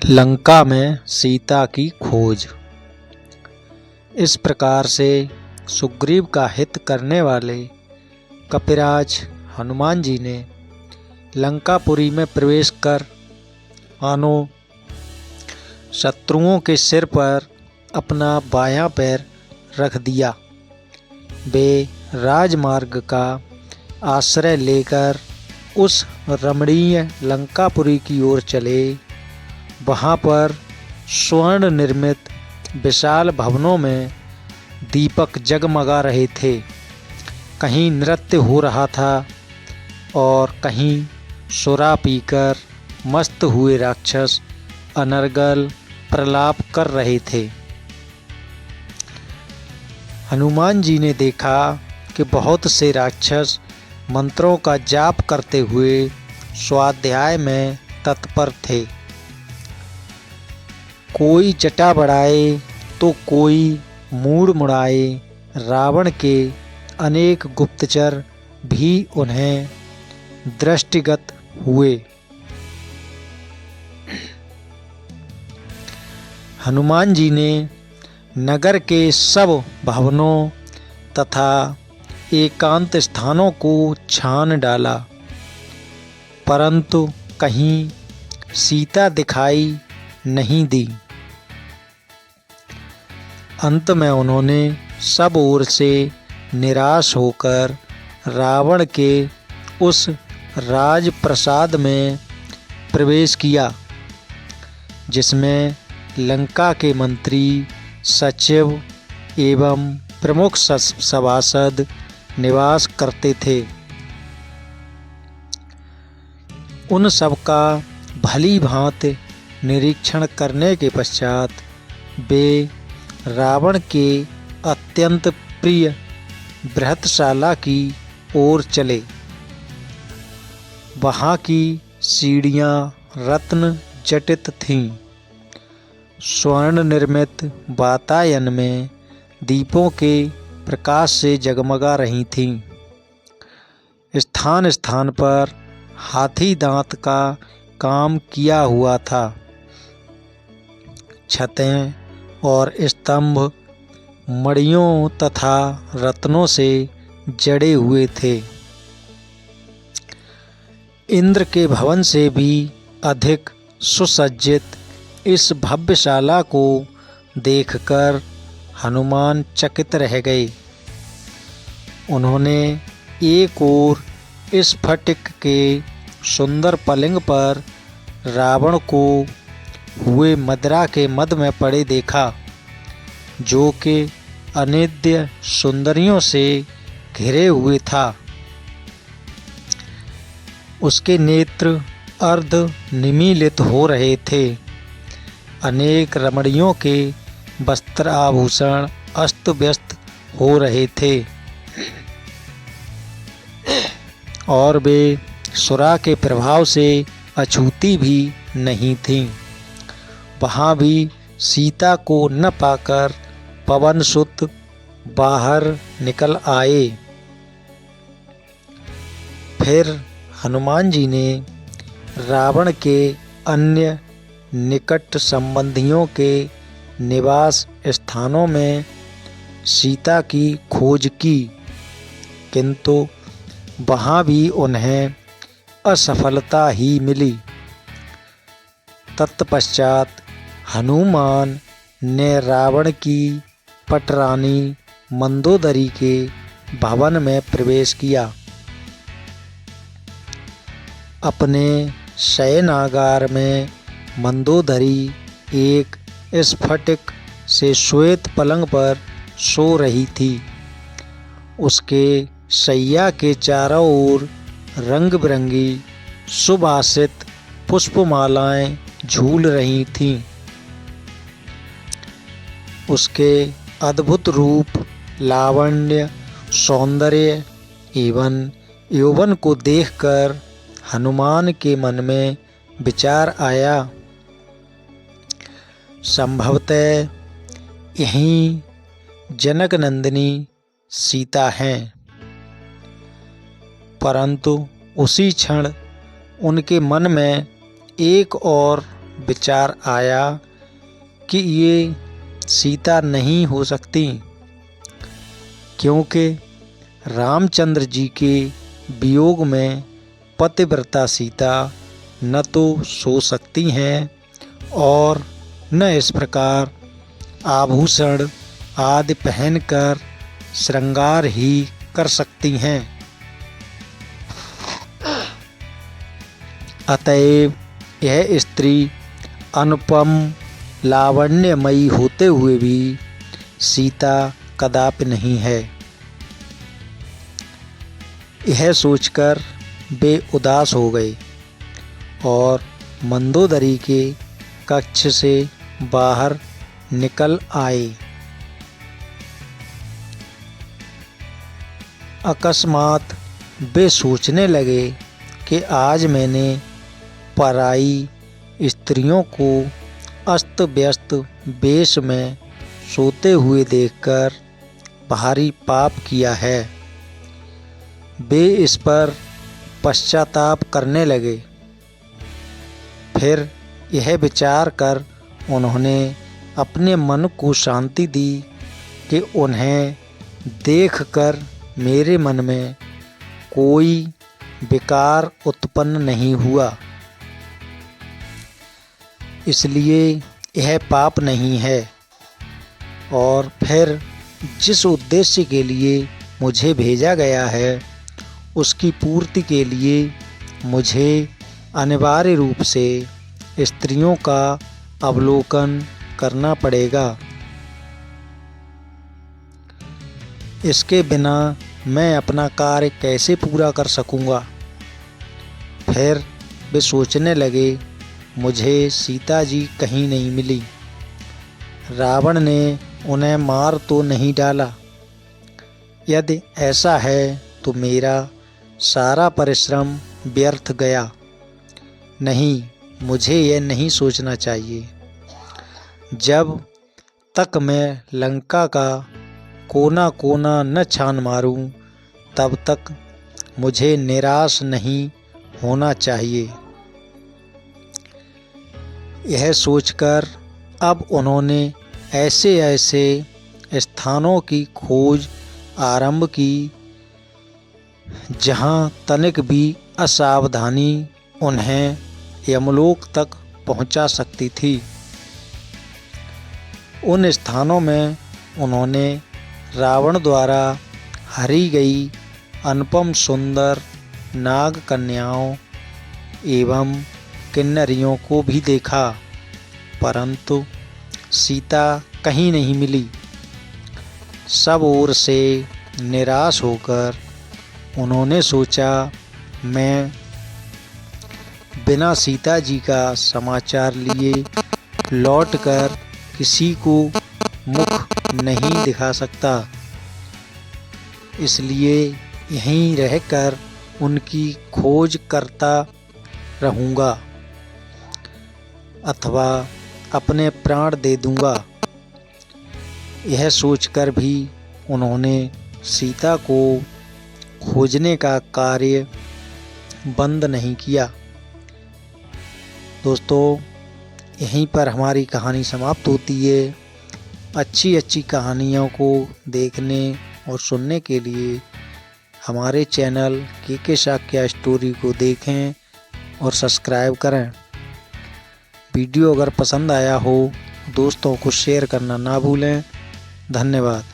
लंका में सीता की खोज। इस प्रकार से सुग्रीव का हित करने वाले कपिराज हनुमान जी ने लंकापुरी में प्रवेश कर मानो शत्रुओं के सिर पर अपना बायां पैर रख दिया। वे राजमार्ग का आश्रय लेकर उस रमणीय लंकापुरी की ओर चले। वहाँ पर स्वर्ण निर्मित विशाल भवनों में दीपक जगमगा रहे थे। कहीं नृत्य हो रहा था और कहीं सुरा पीकर मस्त हुए राक्षस अनर्गल प्रलाप कर रहे थे। हनुमान जी ने देखा कि बहुत से राक्षस मंत्रों का जाप करते हुए स्वाध्याय में तत्पर थे। कोई जटा बढ़ाए तो कोई मूड़ मुड़ाए। रावण के अनेक गुप्तचर भी उन्हें दृष्टिगत हुए। हनुमान जी ने नगर के सब भवनों तथा एकांत स्थानों को छान डाला, परंतु कहीं सीता दिखाई नहीं दी। अंत में उन्होंने सब ओर से निराश होकर रावण के उस राजप्रसाद में प्रवेश किया जिसमें लंका के मंत्री, सचिव एवं प्रमुख सभासद निवास करते थे। उन सब का भली भांति निरीक्षण करने के पश्चात वे रावण के अत्यंत प्रिय बृहत्शाला की ओर चले। वहाँ की सीढ़ियाँ रत्न जटित थीं। स्वर्ण निर्मित वातायन में दीपों के प्रकाश से जगमगा रही थीं। स्थान स्थान पर हाथी दांत का काम किया हुआ था। छतें और स्तंभ मणियों तथा रत्नों से जड़े हुए थे। इंद्र के भवन से भी अधिक सुसज्जित इस भव्यशाला को देखकर हनुमान चकित रह गए। उन्होंने एक ओर स्फटिक के सुंदर पलंग पर रावण को हुए मदिरा के मद में पड़े देखा, जो कि अनिद्य सुंदरियों से घिरे हुए था। उसके नेत्र अर्ध निमीलित हो रहे थे। अनेक रमणियों के वस्त्र आभूषण अस्त व्यस्त हो रहे थे और वे सुरा के प्रभाव से अछूती भी नहीं थीं। वहाँ भी सीता को न पाकर पवनसुत बाहर निकल आए। फिर हनुमान जी ने रावण के अन्य निकट संबंधियों के निवास स्थानों में सीता की खोज की, किंतु वहाँ भी उन्हें असफलता ही मिली। तत्पश्चात हनुमान ने रावण की पटरानी मंदोदरी के भवन में प्रवेश किया। अपने शयनागार में मंदोदरी एक स्फटिक से श्वेत पलंग पर सो रही थी। उसके शैया के चारों ओर रंग बिरंगी सुवासित पुष्पमालाएं झूल रही थीं। उसके अद्भुत रूप, लावण्य, सौंदर्य एवं यौवन को देखकर हनुमान के मन में विचार आया, संभवतः यहीं जनक नंदिनी सीता हैं। परंतु उसी क्षण उनके मन में एक और विचार आया कि ये सीता नहीं हो सकती, क्योंकि रामचंद्र जी के वियोग में पतिव्रता सीता न तो सो सकती हैं और न इस प्रकार आभूषण आदि पहनकर श्रृंगार ही कर सकती हैं। अतएव यह स्त्री अनुपम लावण्यमयी होते हुए भी सीता कदापि नहीं है। यह सोचकर वे उदास हो गए और मंदोदरी के कक्ष से बाहर निकल आए। अकस्मात वे सोचने लगे कि आज मैंने पराई स्त्रियों को अस्त व्यस्त वेश में सोते हुए देखकर भारी पाप किया है। वे इस पर पश्चाताप करने लगे। फिर यह विचार कर उन्होंने अपने मन को शांति दी कि उन्हें देखकर मेरे मन में कोई विकार उत्पन्न नहीं हुआ, इसलिए यह पाप नहीं है। और फिर जिस उद्देश्य के लिए मुझे भेजा गया है उसकी पूर्ति के लिए मुझे अनिवार्य रूप से स्त्रियों का अवलोकन करना पड़ेगा। इसके बिना मैं अपना कार्य कैसे पूरा कर सकूँगा। फिर वे सोचने लगे, मुझे सीता जी कहीं नहीं मिली, रावण ने उन्हें मार तो नहीं डाला। यदि ऐसा है तो मेरा सारा परिश्रम व्यर्थ गया। नहीं, मुझे यह नहीं सोचना चाहिए। जब तक मैं लंका का कोना कोना न छान मारूं, तब तक मुझे निराश नहीं होना चाहिए। यह सोचकर अब उन्होंने ऐसे ऐसे स्थानों की खोज आरंभ की जहां तनिक भी असावधानी उन्हें यमलोक तक पहुंचा सकती थी। उन स्थानों में उन्होंने रावण द्वारा हरी गई अनुपम सुंदर नाग कन्याओं एवं किन्नरियों को भी देखा, परंतु सीता कहीं नहीं मिली। सब ओर से निराश होकर उन्होंने सोचा, मैं बिना सीता जी का समाचार लिए लौटकर किसी को मुख नहीं दिखा सकता, इसलिए यहीं रहकर उनकी खोज करता रहूँगा अथवा अपने प्राण दे दूँगा। यह सोचकर भी उन्होंने सीता को खोजने का कार्य बंद नहीं किया। दोस्तों, यहीं पर हमारी कहानी समाप्त होती है। अच्छी अच्छी कहानियों को देखने और सुनने के लिए हमारे चैनल के शाक्या स्टोरी को देखें और सब्सक्राइब करें। वीडियो अगर पसंद आया हो दोस्तों को शेयर करना ना भूलें। धन्यवाद।